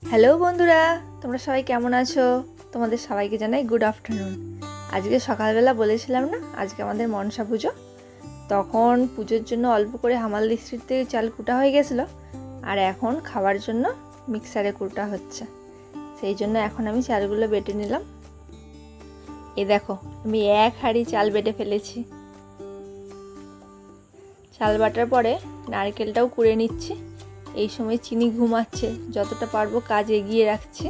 Hello বন্ধুরা, তোমরা সবাই কেমন আছো? তোমাদের সবাইকে জানাই গুড আফটারনুন। আজকে সকালবেলা বলেছিলাম না আজকে আমাদের মনসা পুজো, তখন পুজোর জন্য অল্প করে হামাল দিস্ত্রির থেকে চাল কুটা হয়ে গেছিলো, আর এখন খাওয়ার জন্য মিক্সারে কুটা হচ্ছে। সেই জন্য এখন আমি চালগুলো বেটে নিলাম। এ দেখো, আমি এক হাঁড়ি চাল বেটে ফেলেছি। চাল বাটার পরে নারকেলটাও কুড়ে নিচ্ছি। এই সময় চিনি ঘুমাচ্ছে, যতটা পারবো কাজ এগিয়ে রাখছি।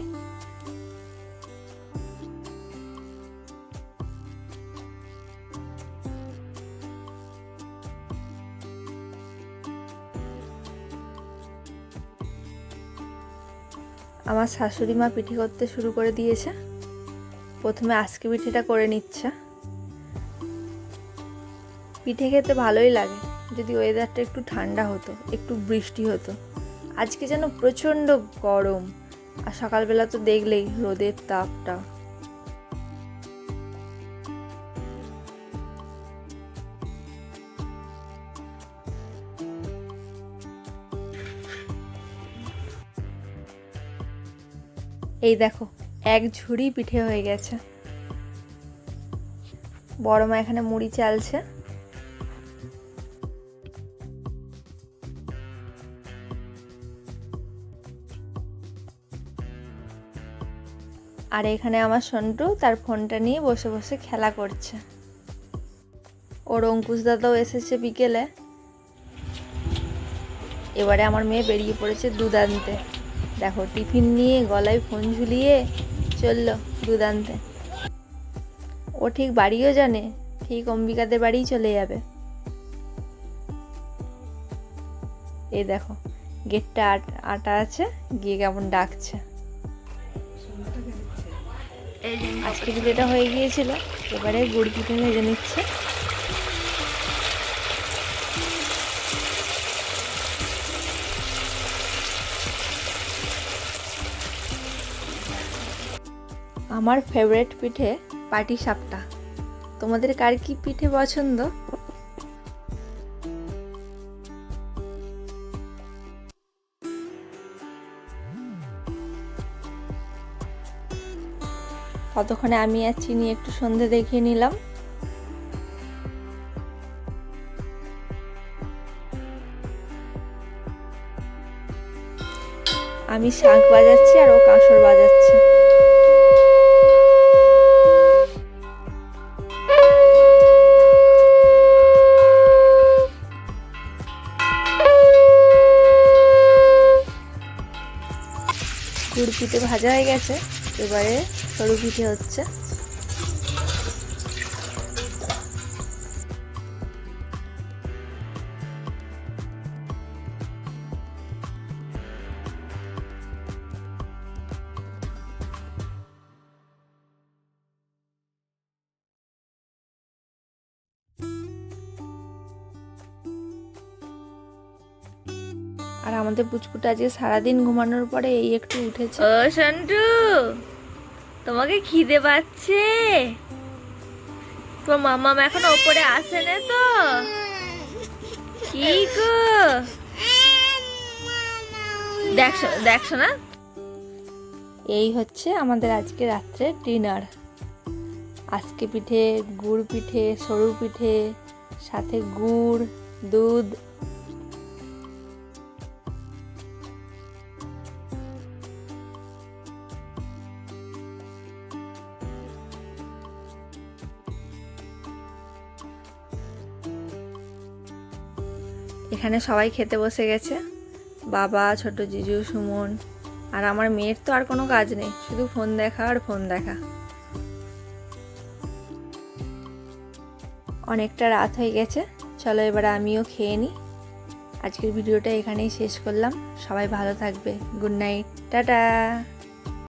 আমার শাশুড়ি মা পিঠে করতে শুরু করে দিয়েছে। প্রথমে আজকে পিঠেটা করে নিচ্ছে। পিঠে খেতে ভালোই লাগে যদি ওয়েদারটা একটু ঠান্ডা হতো, একটু বৃষ্টি হতো। আজকে যেন প্রচণ্ড গরম, আর সকালবেলা তো দেখলেই রোদের তাপটা। এই দেখো, এক ঝুড়ি পিঠে হয়ে গেছে। বড় মা এখানে মুড়ি চালছে। আর এখানে আমার সন্টু তার ফোনটা নিয়ে বসে বসে খেলা করছে। ওর অঙ্কুশ দাদাও এসেছে বিকেলে। এবারে আমার মেয়ে বেরিয়ে পড়েছে দুধ আনতে। দেখো, টিফিন নিয়ে গলায় ফোন ঝুলিয়ে চললো দুধ আনতে। ও ঠিক বাড়িও জানে, ঠিক অম্বিকাদের বাড়িই চলে যাবে। এই দেখো, গেটটা আটা আছে, গিয়ে কেমন ডাকছে। আজকে পিঠেটা হয়ে গিয়েছিল, এবারে গুড় পিঠে ভেজে নিচ্ছে। আমার ফেভারিট পিঠে পাটিসাপটা। তোমাদের কার কি পিঠে পছন্দ? ততক্ষণে আমি আর চিনি একটু সন্ধে দেখিয়ে নিলাম। আমি শাঁখ বাজাচ্ছি আর ও কাঁসর বাজাচ্ছে। গুড় পিঠে ভাজা হয়ে গেছে, এবারে সরু পিঠে হচ্ছে। আর আমাদের পুচকুটা আজকে সারাদিন ঘুমানোর পরে এই একটু উঠেছে। ও সন্টু, তোমাকে খিদে পাচ্ছে? তোমার মামা এখন ওপরে আসে না তো? কি গো, দেখছো না? এই হচ্ছে আমাদের আজকে রাত্রে ডিনার। আজকে পিঠে, গুড় পিঠে, সরু পিঠে, সাথে গুড়, দুধ। এখানে সবাই খেতে বসে গেছে, বাবা, ছোট জিজু, সুমন। আর আমার মেয়ের তো আর কোনো কাজ নেই, শুধু ফোন দেখা আর ফোন দেখা। অনেকটা রাত হয়ে গেছে, চলো এবার আমিও খেয়ে নিই। আজকের ভিডিওটা এখানেই শেষ করলাম। সবাই ভালো থাকবে। Good night, tata.